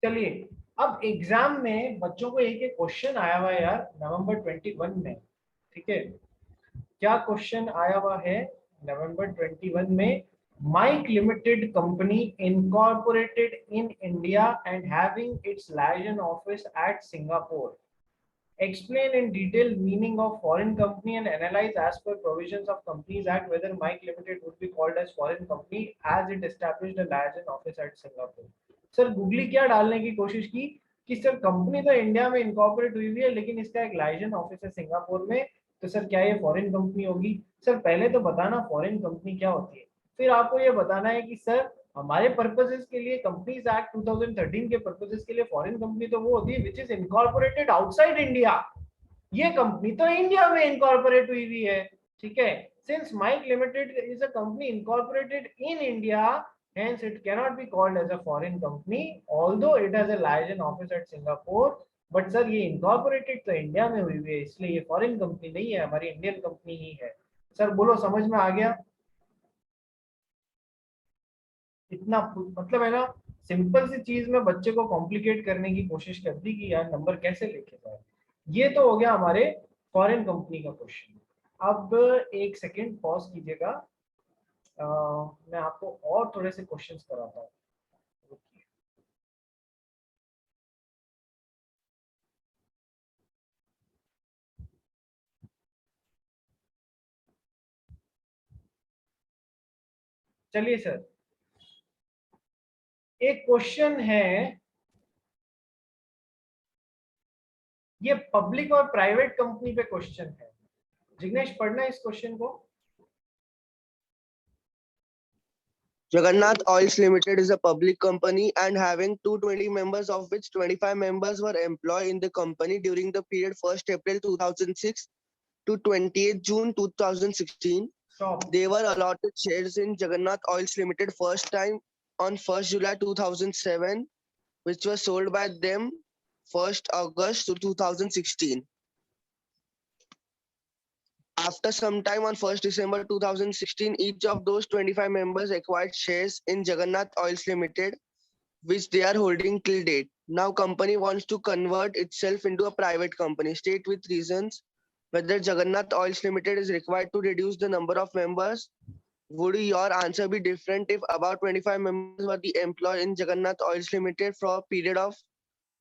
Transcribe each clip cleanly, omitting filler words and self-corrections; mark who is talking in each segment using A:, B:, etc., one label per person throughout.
A: चलिए, अब एग्जाम में बच्चों को एक एक क्वेश्चन आया हुआ है यार नवंबर 21 में। ठीक है, क्या क्वेश्चन आया हुआ है नवंबर 21 में? Mike limited company incorporated in India and having its licence office at Singapore. Explain in detail meaning of foreign company and analyze as per provisions of Companies Act whether Mike Limited would be called as foreign company as it established a license office at Singapore. Sir googly क्या डालने की कोशिश की कि sir company तो India में incorporate हुई हुई है लेकिन इसका एक लाइसेंस ऑफिस है सिंगापुर में, तो सर क्या ये फॉरेन कंपनी होगी? सर पहले तो बताना फॉरेन कंपनी क्या होती है, फिर आपको ये बताना है कि सर हमारे पर्पसेस के लिए कंपनीज एक्ट 2013 के पर्पसेस के लिए फॉरेन कंपनी तो वो होती है which is incorporated outside India. ये कंपनी तो इंडिया में इनकॉर्पोरेट हुई हुई है। ठीक है, since Mike limited is a company incorporated in India, hence it cannot be called as a foreign company although it has a license office at Singapore। But sir ये incorporated तो India में हुई हुई है इसलिए ये फॉरेन कंपनी नहीं है, हमारी इंडियन कंपनी ही है। सर बोलो समझ में आ गया? इतना मतलब है ना, सिंपल सी चीज में बच्चे को कॉम्प्लिकेट करने की कोशिश कर दी कि यार नंबर कैसे लेके जाए। ये तो हो गया हमारे फॉरेन कंपनी का क्वेश्चन। अब एक सेकेंड पॉज कीजिएगा, मैं आपको और थोड़े से क्वेश्चंस कराता हूँ। चलिए सर, एक क्वेश्चन है, ये पब्लिक और प्राइवेट कंपनी पे क्वेश्चन है। जिग्नेश पढ़ना इस क्वेश्चन को।
B: Jagannath Oils Limited is a public company and having 220 members, of which 25 members were employed in the company during the period 1st April 2006 to 28th June 2016.
A: Stop.
B: They were allotted shares in Jagannath Oils Limited first time on 1st July 2007, which was sold by them 1st August 2016. After some time on 1st December 2016, each of those 25 members acquired shares in Jagannath Oils Limited, which they are holding till date. Now company wants to convert itself into a private company. State with reasons whether Jagannath Oils Limited is required to reduce the number of members. Would your answer be different if about 25 members were the employed in Jagannath Oils Limited for a period of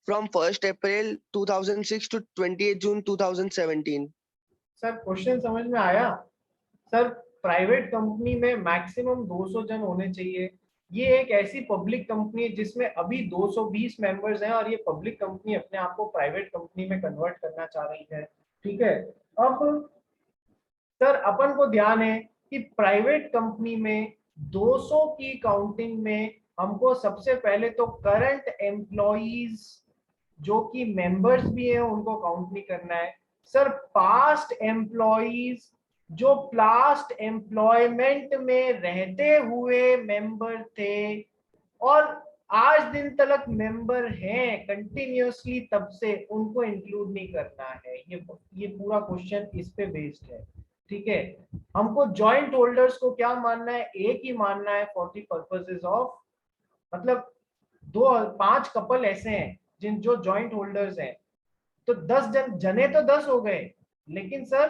B: from 1st April 2006 to 28 June 2017?
A: Sir question समझ में आया? Sir private company में maximum 200 जन होने चाहिए। ये एक ऐसी पब्लिक कंपनी है जिसमें अभी 220 मेंबर्स हैं और ये पब्लिक कंपनी अपने आप को प्राइवेट कंपनी में कन्वर्ट करना चाह रही है। ठीक है, अब सर अपन को ध्यान है कि प्राइवेट कंपनी में 200 की काउंटिंग में हमको सबसे पहले तो करंट एम्प्लॉइज जो कि मेंबर्स भी हैं उनको काउंट नहीं करना है। सर पास्ट एम्प्लॉइज जो पास्ट एम्प्लॉयमेंट में रहते हुए मेंबर थे और आज दिन तक मेंबर हैं कंटिन्यूअसली तब से, उनको इंक्लूड नहीं करना है। ये पूरा क्वेश्चन इस पे बेस्ड है। ठीक है, हमको जॉइंट होल्डर्स को क्या मानना है? एक ही मानना है फॉर द पर्पसेस ऑफ, मतलब 5 कपल ऐसे हैं जिन जो जॉइंट होल्डर्स हैं, तो 10 जने तो 10 हो गए, लेकिन सर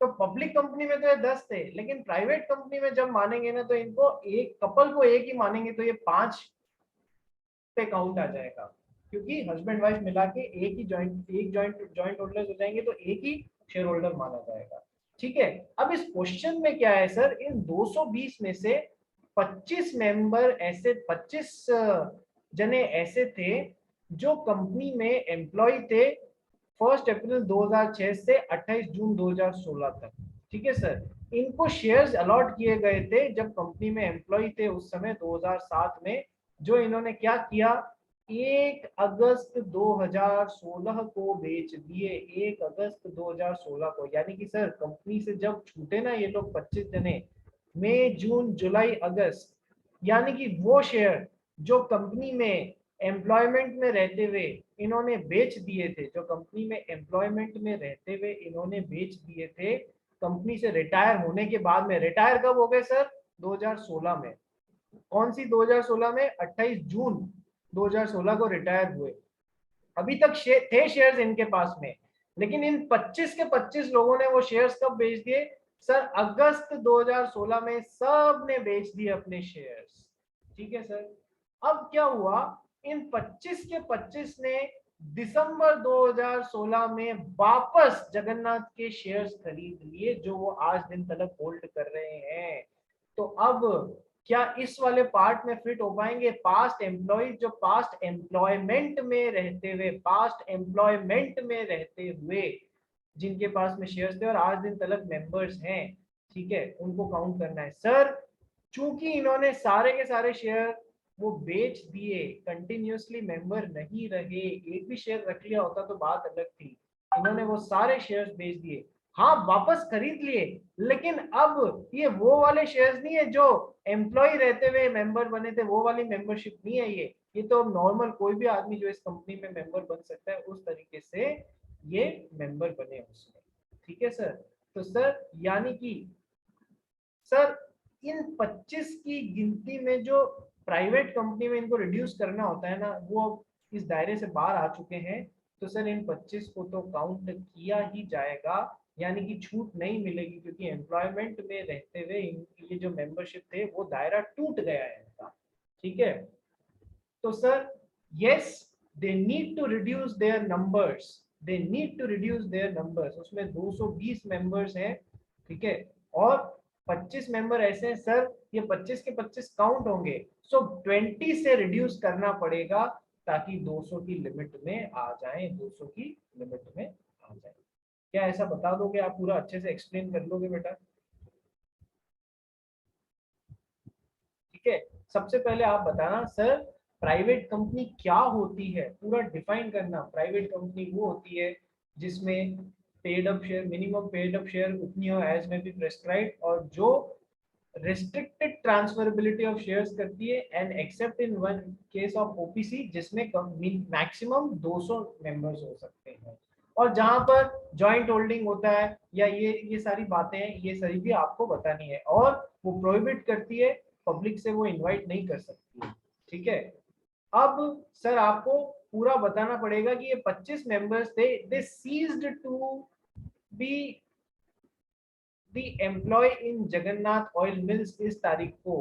A: तो पब्लिक कंपनी में तो ये 10 थे, लेकिन प्राइवेट कंपनी में जब मानेंगे ना तो इनको एक कपल को एक ही मानेंगे तो ये 5 पे काउंट आ जाएगा, क्योंकि हस्बैंड वाइफ मिला के एक जॉइंट होल्डर्स हो जाएंगे तो एक ही शेयर होल्डर माना जाएगा। ठीक है, अब इस क्वेश्चन में क्या है सर, इन 220 में से 25 मेंबर ऐसे 25 जने ऐसे थे जो कंपनी में एम्प्लॉय थे 1 अप्रैल 2006 से 28 जून 2016 तक। ठीक है सर, इनको शेयर्स अलॉट किए गए थे जब कंपनी में एम्प्लॉय थे उस समय 2007 में, जो इन्होंने क्या किया 1 अगस्त 2016 को बेच दिए। 1 अगस्त 2016 को, यानी कि सर कंपनी से जब छूटे ना ये लोग 25 जने, मई जून जुलाई अगस्त, यानी कि वो शेयर जो कंपनी में एम्प्लॉयमेंट में रहते हुए इन्होंने बेच दिए थे, जो कंपनी में एम्प्लॉयमेंट में रहते हुए इन्होंने बेच दिए थे कंपनी से रिटायर होने के बाद में। रिटायर कब हो गए सर? 2016 में। कौन सी 2016 में? 28 जून 2016 को रिटायर हुए, अभी तक थे शेयर्स इनके पास में, लेकिन इन 25 के 25 लोगों ने वो शेयर्स कब बेच दिए सर? अगस्त 2016 में सब ने बेच दिए अपने शेयर्स। ठीक है सर। अब क्या हुआ, इन 25 के 25 ने दिसंबर 2016 में वापस जगन्नाथ के शेयर्स खरीद लिए, जो वो आज दिन तक होल्ड कर रहे हैं। तो अब क्या इस वाले पार्ट में फिट हो पाएंगे? पास्ट एम्प्लॉय जो पास्ट एम्प्लॉयमेंट में रहते हुए जिनके पास में शेयर्स थे और आज दिन तक मेंबर्स हैं, ठीक है, उनको काउंट करना है सर। चूंकि इन्होंने सारे के सारे शेयर वो बेच दिए, कंटिन्यूअसली मेंबर नहीं रहे, एक भी शेयर रख लिया होता तो बात अलग थी, इन्होंने वो सारे शेयर्स बेच दिए। हाँ वापस खरीद लिए, लेकिन अब ये वो वाले शेयर्स नहीं है जो एम्प्लॉय रहते हुए मेंबर बने थे, वो वाली मेंबरशिप नहीं है ये तो नॉर्मल कोई भी आदमी जो इस कंपनी में मेंबर बन सकता है उस तरीके से ये मेंबर बने उसमें। ठीक है सर। तो सर यानी कि सर इन 25 की गिनती में जो प्राइवेट कंपनी में इनको रिड्यूस करना होता है ना, वो इस दायरे से बाहर आ चुके हैं। तो सर इन 25 को तो काउंट किया ही जाएगा, यानी कि छूट नहीं मिलेगी, क्योंकि एम्प्लॉयमेंट में रहते हुए ये जो मेंबरशिप थे वो दायरा टूट गया है इनका। ठीक है। तो sir yes, they need to reduce their numbers, उसमें 220 मेंबर्स हैं। ठीक है। और 25 मेंबर ऐसे हैं सर, ये 25 के 25 काउंट होंगे, सो 20 से रिड्यूस करना पड़ेगा ताकि 200 की लिमिट में आ जाए, 200 की लिमिट में आ जाए। क्या ऐसा बता दोगे आप? पूरा अच्छे से एक्सप्लेन कर लोगे बेटा? ठीक है। सबसे पहले आप बताना सर, प्राइवेट कंपनी क्या होती है, पूरा डिफाइन करना। प्राइवेट कंपनी वो होती है जिसमें paid up share, minimum paid up share उतनी हो एज में बी प्रेस्क्राइब, और जो restricted transferability of shares करती है, and except in one case of OPC जिसमें मैक्सिमम 200 मेंबर्स हो सकते हैं, और जहां पर जॉइंट होल्डिंग होता है या ये सारी बातें हैं, ये सारी भी आपको बतानी है, और वो प्रोहिबिट करती है, पब्लिक से वो इनवाइट नहीं कर सकती है। ठीक है। अब सर आपको पूरा बताना पड़ेगा कि ये 25 मेंबर्स थे, they ceased to be the employ in Jagannath oil mills इस तारीख को।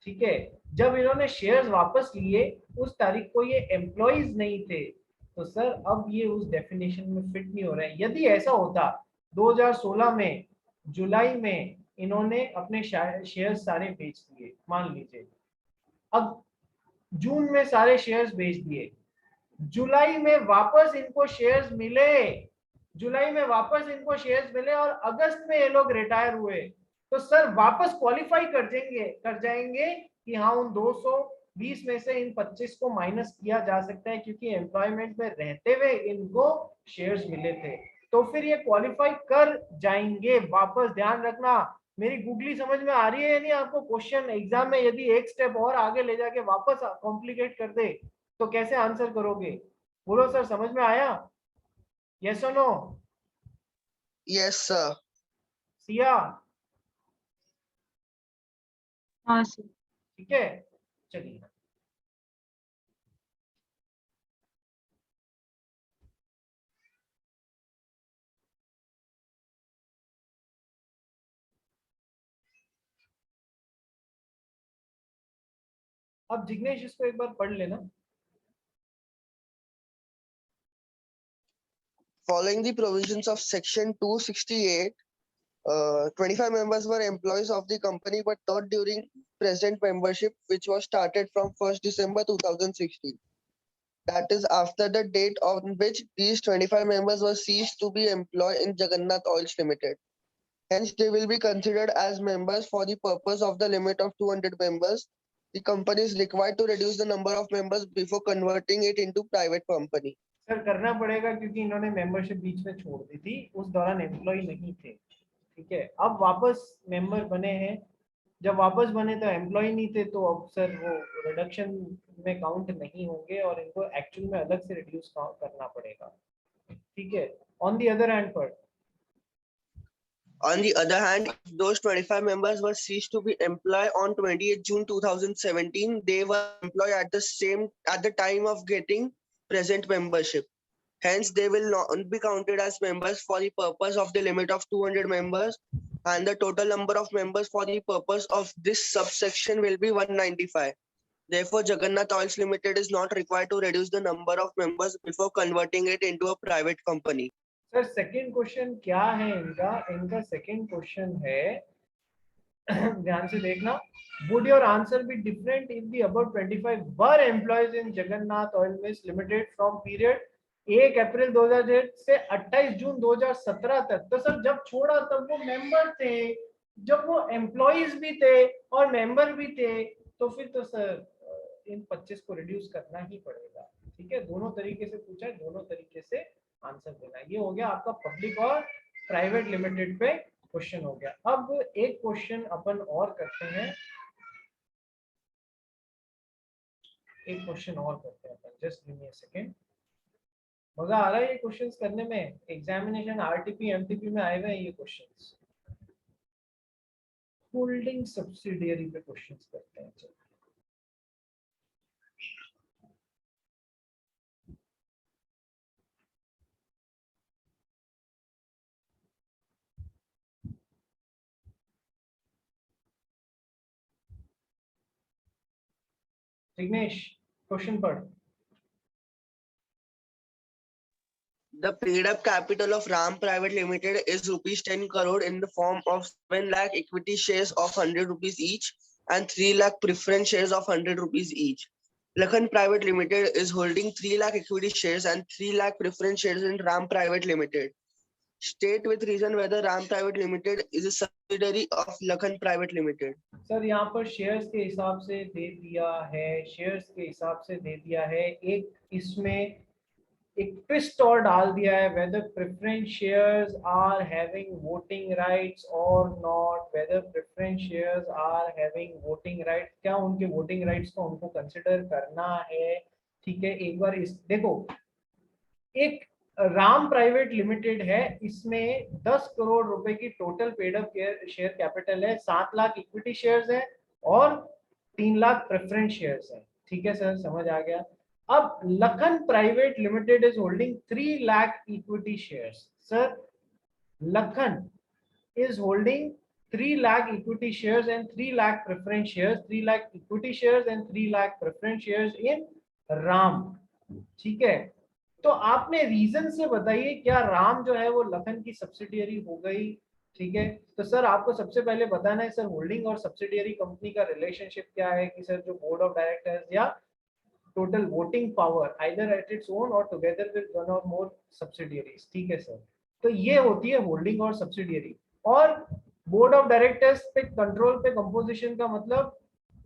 A: ठीक है। जब इन्होंने शेयर्स वापस लिए उस तारीख को ये एम्प्लॉयज नहीं थे, तो सर अब ये उस डेफिनेशन में फिट नहीं हो रहा है। यदि ऐसा होता 2016 में जुलाई में इन्होंने अपने शेयर सारे बेच दिए, मान लीजिए, अब जून में सारे शेयर्स बेच दिए, जुलाई में वापस इनको शेयर्स मिले, और अगस्त में ये लोग रिटायर हुए, तो सर वापस क्वालिफाई कर जाएंगे कि हाँ उन 220 में से इन 25 को माइनस किया जा सकता है, क्योंकि एम्प्लॉयमेंट में रहते हुए इनको शेयर्स मिले थे, तो फिर ये क्वालिफाई कर जाएंगे वापस। ध्यान रखना, मेरी गूगली समझ में आ रही है या नहीं आपको? क्वेश्चन एग्जाम में यदि एक स्टेप और आगे ले जाके वापस कॉम्प्लिकेट कर दे तो कैसे आंसर करोगे? बोलो सर, समझ में आया? यस और नो?
B: Yes, sir.
A: सिया?
C: हाँ सर।
A: ठीक है, चलिए। अब जिग्नेश इसको एक बार पढ़ लेना।
B: Following the provisions of Section 268, 25 members were employees of the company but not during present membership, which was started from 1st December 2016. That is after the date on which these 25 members were ceased to be employed in Jagannath Oils Limited. Hence, they will be considered as members for the purpose of the limit of 200 members. The company is required to reduce the number of members before converting it into private company.
A: Sir करना पड़ेगा क्योंकि इन्होंने membership बीच में छोड़ दी थी, उस दौरान employ नहीं थे। ठीक है। अब वापस मेंबर बने हैं, जब वापस बने तो एम्प्लॉय नहीं थे, तो अब सर वो रिडक्शन में काउंट नहीं होंगे और इनको एक्चुअल में अलग से रिड्यूस करना पड़ेगा। ठीक है। ऑन दी अदर हैंड पर
B: On the other hand, if those 25 members were ceased to be employed on 28 June 2017, they were employed at the time of getting present membership. Hence, they will not be counted as members for the purpose of the limit of 200 members, and the total number of members for the purpose of this subsection will be 195. Therefore, Jagannath Oils Limited is not required to reduce the number of members before converting it into a private company.
A: Sir second question क्या है इनका second question है ध्यान से देखना, would your answer be different if the above 25 were employees in Jagannath Oil Mills Limited from period 1 अप्रैल 2008 से 28 जून 2017 तक? तो सर जब छोड़ा तब वो मेंबर थे, जब वो एम्प्लॉइज भी थे और मेंबर भी थे, तो फिर तो सर इन 25 को रिड्यूस करना ही पड़ेगा। ठीक है, दोनों तरीके से पूछा है, दोनों तरीके से आंसर देना। ये हो गया आपका पब्लिक और प्राइवेट लिमिटेड पे क्वेश्चन हो गया। अब एक क्वेश्चन अपन और करते हैं, एक क्वेश्चन और करते हैं अपन, just give me a second. मजा आ रहा है ये क्वेश्चंस करने में, एग्जामिनेशन आरटीपी एमटीपी में आए हुए हैं ये क्वेश्चंस। होल्डिंग सब्सिडियरी पे क्वेश्चंस करते हैं। चलो विघ्नेश क्वेश्चन पढ़।
B: The paid-up capital of RAM Private Limited is rupees 10 crore in the form of 7 lakh equity shares of 100 rupees each and 3 lakh preference shares of 100 rupees each. Lakhan Private Limited is holding 3 lakh equity shares and 3 lakh preference shares in RAM Private Limited. State with reason whether RAM Private Limited is a subsidiary of Lakhan Private Limited.
A: Sir यहाँ पर shares के हिसाब से दे दिया है, shares के हिसाब से दे दिया है। एक इसमें एक ट्विस्ट और डाल दिया है, whether preference shares are having voting rights or not, whether preference shares are having voting rights, क्या उनके voting rights को उनको कंसिडर करना है। ठीक है, एक बार इस देखो, एक राम प्राइवेट लिमिटेड है, इसमें 10 करोड़ रुपए की total paid up share capital है, 7 लाख इक्विटी शेयर्स है और 3 लाख प्रेफरेंस शेयर्स है। ठीक है सर, समझ आ गया। अब Lakhan private limited is holding 3 lakh equity shares. Sir Lakhan is holding 3 lakh equity shares and 3 lakh preference shares, 3 lakh equity shares and 3 lakh preference shares in RAM। ठीक है, तो आपने रीजन से बताइए क्या राम जो है वो लखन की सब्सिडियरी हो गई। ठीक है, तो सर आपको सबसे पहले बताना है सर होल्डिंग और सब्सिडियरी कंपनी का रिलेशनशिप क्या है, कि सर जो बोर्ड ऑफ डायरेक्टर्स या total voting power either at its own और टुगेदर विद वन और मोर सब्सिडियरीज। ठीक है सर, तो ये होती है होल्डिंग और सब्सिडियरी। और बोर्ड ऑफ डायरेक्टर्स पे कंट्रोल पे कंपोजिशन का मतलब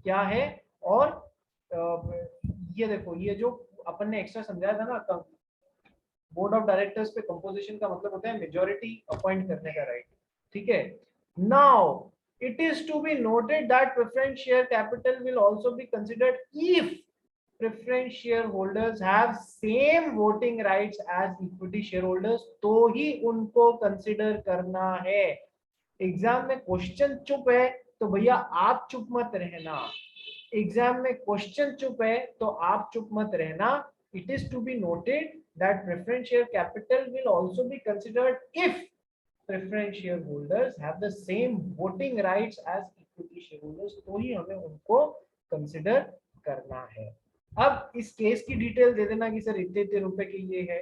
A: क्या है, और ये देखो, ये जो अपन ने एक्स्ट्रा समझाया था ना, बोर्ड ऑफ डायरेक्टर्स पे कंपोजिशन का मतलब होता है मेजॉरिटी अपॉइंट करने का राइट। ठीक है, now it is to be noted that preference share capital will also be considered if preference shareholders have same voting rights as equity shareholders, तो ही उनको कंसिडर करना है। एग्जाम में क्वेश्चन चुप है तो भैया आप चुप मत रहना, एग्जाम में क्वेश्चन चुप है तो आप चुप मत रहना। It is to be noted that preference share capital will also be considered if preference share holders have the same voting rights as equity share holders, तो ही हमें उनको कंसिडर करना है। अब इस केस की डिटेल दे देना कि सर इतने रुपए की ये है।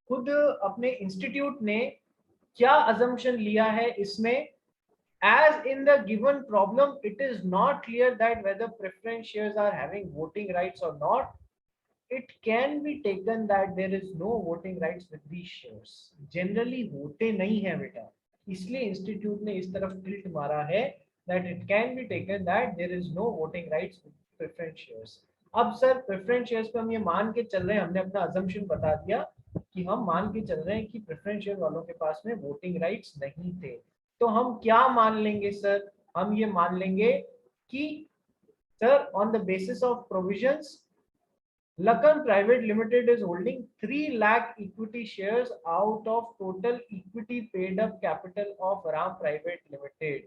A: खुद अपने इंस्टीट्यूट ने क्या अजम्पशन लिया है इसमें, as in the given problem it is not clear that whether preference shares are having voting rights or not, it can be taken that there is no voting rights with these shares। generally होते नहीं है बेटा, इसलिए institute ने इस तरफ tilt मारा है that it can be taken that there is no voting rights with preference shares। अब सर प्रेफरेंस शेयर्स पे हम ये मान के चल रहे हैं, हमने अपना अजम्पशन बता दिया कि हम मान के चल रहे हैं कि प्रेफरेंस शेयर वालों के पास में वोटिंग राइट्स नहीं थे, तो हम क्या मान लेंगे सर, हम ये मान लेंगे कि sir on the basis of provisions Lakan Private Limited is holding 3 lakh equity shares out of total equity paid up capital of Ram Private Limited.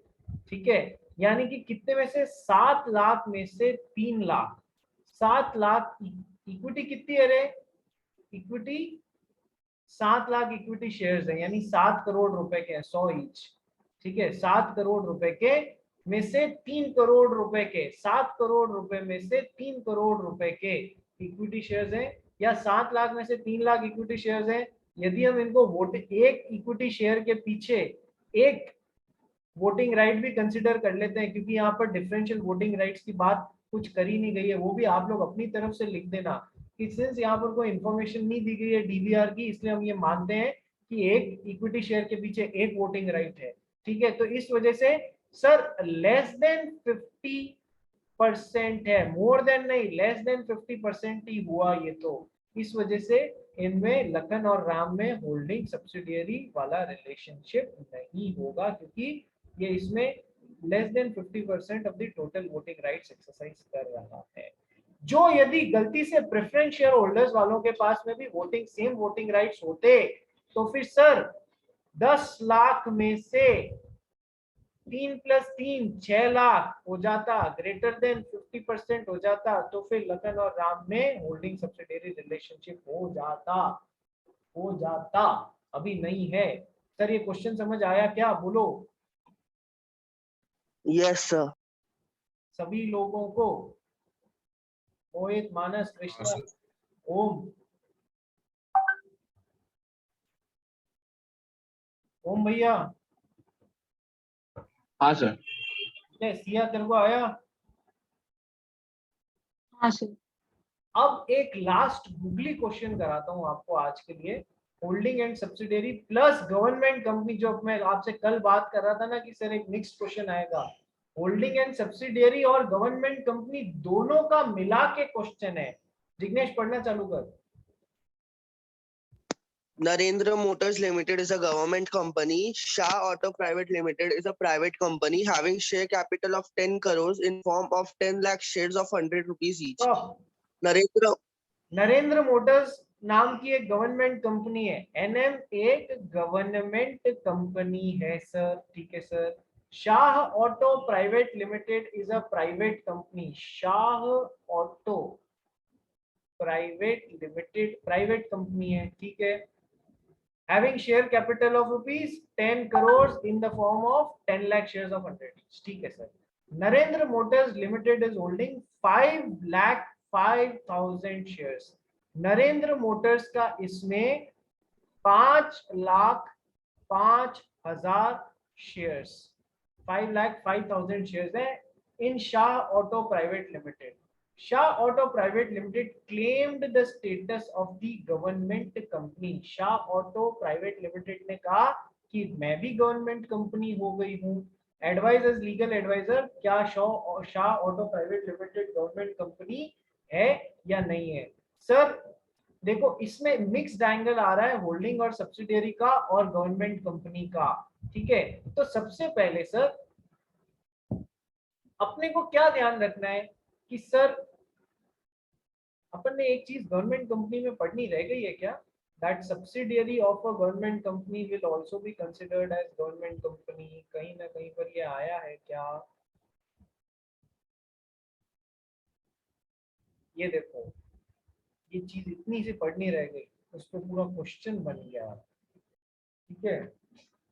A: ठीक है, यानी कि कितने में से 7 लाख में से 3 लाख, 7 लाख इक्विटी कितनी है रे? इक्विटी 7 लाख इक्विटी शेयर्स है, यानी 7 करोड़ रुपए के 100 ईच। ठीक है, 7 करोड़ रुपए के में से 3 करोड़ रुपए के, 7 करोड़ रुपए में से 3 करोड़ रुपए के इक्विटी शेयर्स हैं, या 7 लाख में से 3 लाख इक्विटी शेयर्स हैं। यदि हम इनको वोट, एक इक्विटी शेयर के पीछे एक वोटिंग राइट भी कंसिडर कर लेते हैं, क्योंकि यहाँ पर डिफरेंशियल वोटिंग राइट्स की बात कुछ करी नहीं गई है, वो भी आप लोग अपनी तरफ से लिख देना कि सिंस यहाँ पर कोई इंफॉर्मेशन नहीं दी गई है डीवीआर की, इसलिए हम ये मानते हैं कि एक इक्विटी शेयर के पीछे एक वोटिंग राइट है। ठीक है, तो इस वजह से सर लेस देन 50% है, मोर देन नहीं, लेस देन 50% ही हुआ ये, तो इस वजह से इनमें लखन और राम में होल्डिंग सब्सिडियरी वाला रिलेशनशिप नहीं होगा, क्योंकि ये इसमें less than 50% of the total voting rights exercise कर रहा है। जो यदि गलती से प्रेफरेंस शेयर होल्डर्स वालों के पास में भी वोटिंग सेम वोटिंग राइट्स होते, तो फिर सर 10 लाख में से 3 + 3 6 लाख हो जाता, ग्रेटर देन 50% हो जाता, तो फिर लखन और राम में होल्डिंग सब्सिडियरी रिलेशनशिप हो जाता। अभी नहीं है। सर ये क्वेश्चन समझ आया क्या? बोलो
B: Yes, sir.
A: सभी लोगों को। मोहित, मानस, कृष्णा, ओम, ओम भैया।
D: हाँ सर।
A: सिया तेरे को आया?
C: हाँ सर।
A: अब एक लास्ट गूगली क्वेश्चन कराता हूं आपको आज के लिए। Holding and subsidiary plus government company, जो मैं आपसे कल बात कर रहा था ना कि सर एक मिक्स्ड क्वेश्चन आएगा, होल्डिंग एंड सब्सिडियरी और गवर्नमेंट कंपनी दोनों का मिला के क्वेश्चन है। जिग्नेश पढ़ना चालू कर।
B: Narendra Motors Limited is a government company. Shah Auto Private Limited is a private company having share capital of 10 crores in form of 10 lakh shares of 100 rupees each.
A: Narendra Motors नाम की एक गवर्नमेंट कंपनी है, NM एक government company है sir. ठीक है sir. Shah auto private limited is a private company. Shah auto private limited private company है। ठीक है, having share capital of rupees 10 crores in the form of 10 lakh shares of 100 each. ठीक है sir. Narendra motors limited is holding 5,05,000 shares. Narendra motors का इसमें 5,05,000 shares, 5,05,000 shares है in Shah auto private limited. Shah Auto Private Limited claimed the status of the government company. Shah Auto Private Limited ने कहा कि मैं भी गवर्नमेंट कंपनी हो गई हूँ। एडवाइज एज लीगल एडवाइजर, क्या Shah auto private limited government company है या नहीं है? सर देखो, इसमें मिक्स्ड एंगल आ रहा है होल्डिंग और सब्सिडियरी का और गवर्नमेंट कंपनी का। ठीक है, तो सबसे पहले सर अपने को क्या ध्यान रखना है कि सर अपन ने एक चीज गवर्नमेंट कंपनी में पढ़नी रह गई है क्या? That subsidiary of a government company will also be considered as government company. कहीं ना कहीं पर ये आया है क्या? ये देखो, ये चीज इतनी सी पढ़नी रह गई, उस पर पूरा क्वेश्चन बन गया। ठीक है,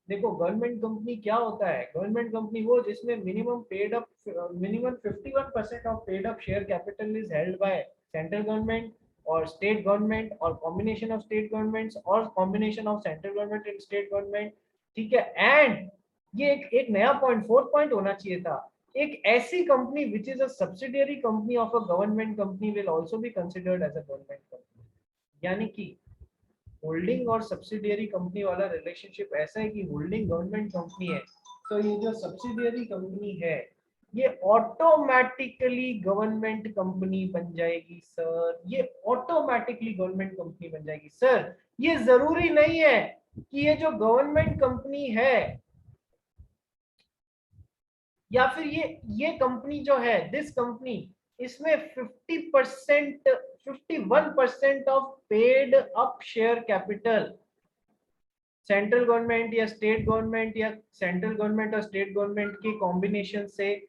A: देखो गवर्नमेंट कंपनी क्या होता है? गवर्नमेंट कंपनी वो जिसमें minimum 51% of paid up share capital is held by central government और स्टेट गवर्नमेंट और कॉम्बिनेशन ऑफ स्टेट गवर्नमेंट्स और combination of central government and state government. ठीक है, एंड ये एक नया पॉइंट, 4th पॉइंट होना चाहिए था, एक ऐसी company which is a subsidiary company of a government company will also be considered as a government company. यानी कि होल्डिंग और सब्सिडियरी कंपनी वाला रिलेशनशिप ऐसा है कि होल्डिंग गवर्नमेंट कंपनी है, तो ये जो सब्सिडियरी कंपनी है ये ऑटोमेटिकली गवर्नमेंट कंपनी बन जाएगी सर। ये ऑटोमेटिकली गवर्नमेंट कंपनी बन जाएगी सर। ये जरूरी नहीं है कि ये जो गवर्नमेंट कंपनी है या फिर ये कंपनी जो है, दिस कंपनी, इसमें 50% 51% of paid up share capital, central government या स्टेट गवर्नमेंट या सेंट्रल गवर्नमेंट और स्टेट गवर्नमेंट के कॉम्बिनेशन से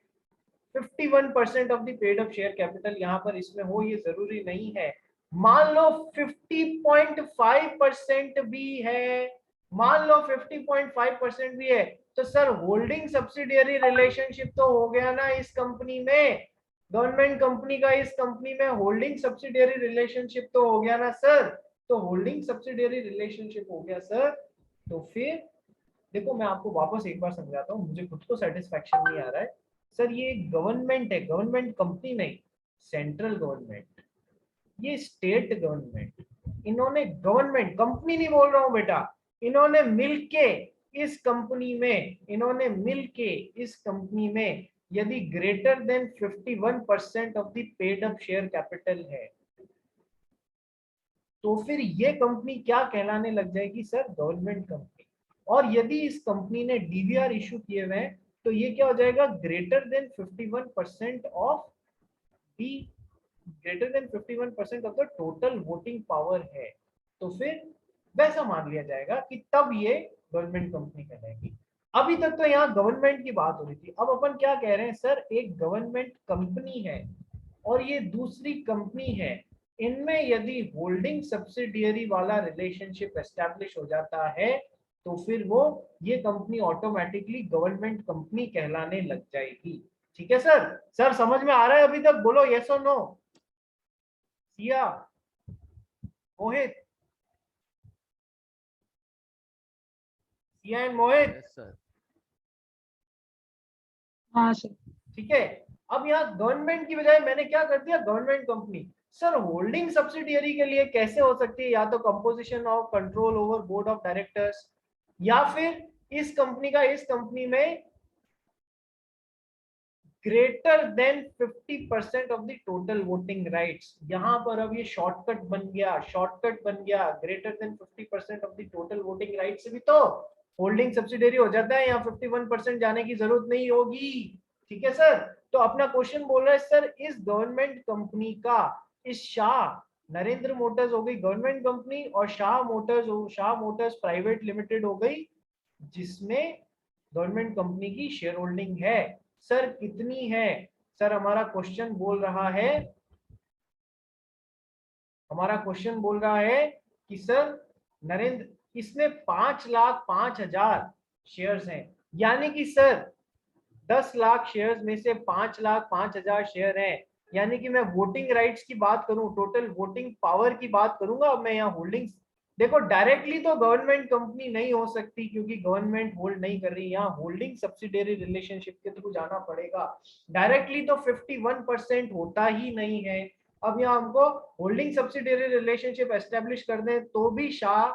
A: 51% of the paid up share capital यहाँ पर इसमें हो, ये जरूरी नहीं है। मान लो 50.5% भी है, मान लो 50.5% भी है, तो सर होल्डिंग सब्सिडियरी रिलेशनशिप तो हो गया ना इस कंपनी में, गवर्नमेंट कंपनी का इस कंपनी में होल्डिंग सब्सिडियरी रिलेशनशिप तो हो गया ना सर। तो होल्डिंग सब्सिडियरी रिलेशनशिप हो गया सर, तो फिर देखो मैं आपको वापस एक बार समझाता हूँ, मुझे खुद को सेटिस्फैक्शन नहीं आ रहा है। सर ये गवर्नमेंट है, गवर्नमेंट कंपनी नहीं, सेंट्रल गवर्नमेंट, ये स्टेट गवर्नमेंट, इन्होंने गवर्नमेंट कंपनी नहीं बोल रहा हूं बेटा, इन्होंने मिलके इस कंपनी में, इन्होंने मिलके इस कंपनी में यदि greater than 51% of the paid up share capital है, तो फिर ये कंपनी क्या कहलाने लग जाएगी सर, गवर्नमेंट कंपनी। और यदि इस कंपनी ने डीवीआर इशू किए हुए हैं तो ये क्या हो जाएगा, greater than 51% of the, greater than 51% of the total voting power है, तो फिर वैसा मान लिया जाएगा कि तब ये गवर्नमेंट कंपनी कहलाएगी। अभी तक तो यहाँ गवर्नमेंट की बात हो रही थी, अब अपन क्या कह रहे हैं सर, एक गवर्नमेंट कंपनी है और ये दूसरी कंपनी है, इनमें यदि होल्डिंग सब्सिडियरी वाला रिलेशनशिप एस्टैब्लिश हो जाता है तो फिर वो ये कंपनी ऑटोमेटिकली गवर्नमेंट कंपनी कहलाने लग जाएगी। ठीक है सर, सर समझ में आ रहा है अभी तक, बोलो यस और no. Siya, Mohit, Siya and Mohit,
D: yes sir.
C: हाँ सर।
A: ठीक है। अब यहाँ गवर्नमेंट की बजाय मैंने क्या कर दिया, government company. Sir holding subsidiary के लिए कैसे हो सकती है, या तो composition of control over board of directors, या फिर इस कंपनी का इस कंपनी में greater than 50% of the total voting rights. यहां पर अब ये शॉर्टकट बन गया, शॉर्टकट बन गया, greater than 50% of the total voting rights से भी तो होल्डिंग सब्सिडियरी हो जाता है, यहाँ 51% जाने की जरूरत नहीं होगी। ठीक है सर, तो अपना क्वेश्चन बोल रहा है सर, इस गवर्नमेंट कंपनी का, इस शाह, नरेंद्र मोटर्स हो गई गवर्नमेंट कंपनी और शाह मोटर्स प्राइवेट लिमिटेड हो गई, जिसमें गवर्नमेंट कंपनी की शेयर होल्डिंग है। सर कितनी है, सर हमारा क्वेश्चन बोल रहा है, हमारा क्वेश्चन बोल रहा है कि सर नरेंद्र, इसमें 5,05,000 शेयर्स हैं, यानी कि सर 10 लाख शेयर्स में से 5,05,000 शेयर हैं, यानी कि मैं वोटिंग राइट्स की बात करूं, टोटल वोटिंग पावर की बात करूंगा। अब मैं यहाँ होल्डिंग्स, देखो डायरेक्टली तो गवर्नमेंट कंपनी नहीं हो सकती क्योंकि गवर्नमेंट होल्ड नहीं कर रही, यहाँ होल्डिंग सब्सिडियरी रिलेशनशिप के थ्रू जाना पड़ेगा। डायरेक्टली तो 51% होता ही नहीं है। अब यहाँ हमको होल्डिंग सब्सिडियरी रिलेशनशिप एस्टेब्लिश कर दें तो भी Shah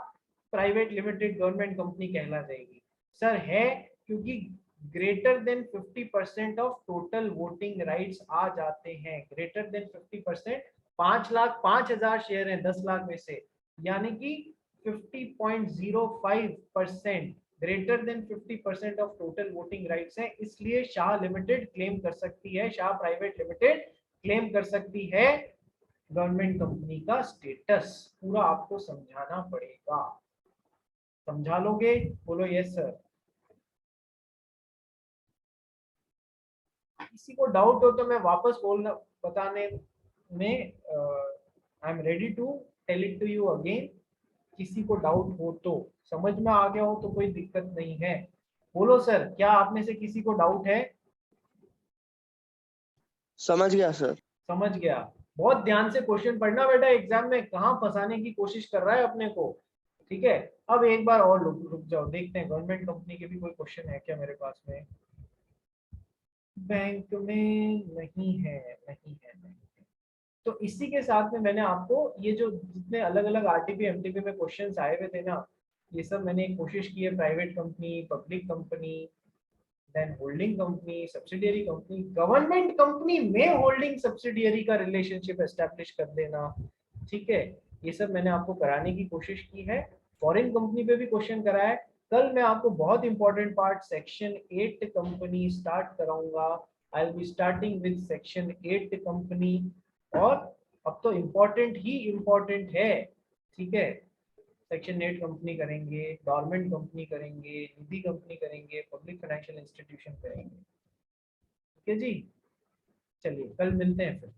A: private limited government company कहला जाएगी। सर है, क्योंकि greater than 50% of total voting rights आ जाते हैं, ग्रेटर देन 50%, 5,05,000 शेयर हैं 10 लाख में से, यानी कि 50.05%, greater than 50% of total voting rights हैं, इसलिए शाह लिमिटेड क्लेम कर सकती है, शाह प्राइवेट लिमिटेड क्लेम कर सकती है गवर्नमेंट कंपनी का स्टेटस। पूरा आपको समझाना पड़ेगा, समझा लोगे, बोलो यस सर। किसी को डाउट हो तो मैं वापस बोलना बताने में I am ready to tell it to you again. किसी को डाउट हो तो, समझ में आ गया हो तो कोई दिक्कत नहीं है, बोलो सर। क्या आप में से किसी को डाउट है?
B: समझ गया सर।
A: समझ गया। बहुत ध्यान से क्वेश्चन पढ़ना बेटा, एग्जाम में कहाँ फंसाने की कोशिश कर रहा है अपने को। ठीक है, अब एक बार और रुक जाओ, देखते हैं गवर्नमेंट कंपनी के भी कोई क्वेश्चन है क्या मेरे पास में। बैंक में नहीं है, नहीं है, नहीं है। तो इसी के साथ में मैंने आपको ये जो जितने अलग अलग आरटीपी एमटीपी में क्वेश्चंस आए हुए थे ना, ये सब मैंने कोशिश की है, private company, public company, then holding company, subsidiary company, government company में होल्डिंग सब्सिडियरी का रिलेशनशिप एस्टैब्लिश कर देना। ठीक है, ये सब मैंने आपको कराने की कोशिश की है। फॉरेन कंपनी पे भी क्वेश्चन करा है। कल मैं आपको बहुत important part section 8 company start कराऊंगा। I will be starting with section 8 company, और अब तो इम्पोर्टेंट ही इम्पोर्टेंट है, ठीक है। सेक्शन 8 कंपनी करेंगे, गवर्नमेंट कंपनी करेंगे, निधि कंपनी करेंगे, पब्लिक फाइनेंशियल इंस्टीट्यूशन करेंगे, ठीक है जी। चलिए कल मिलते हैं फिर।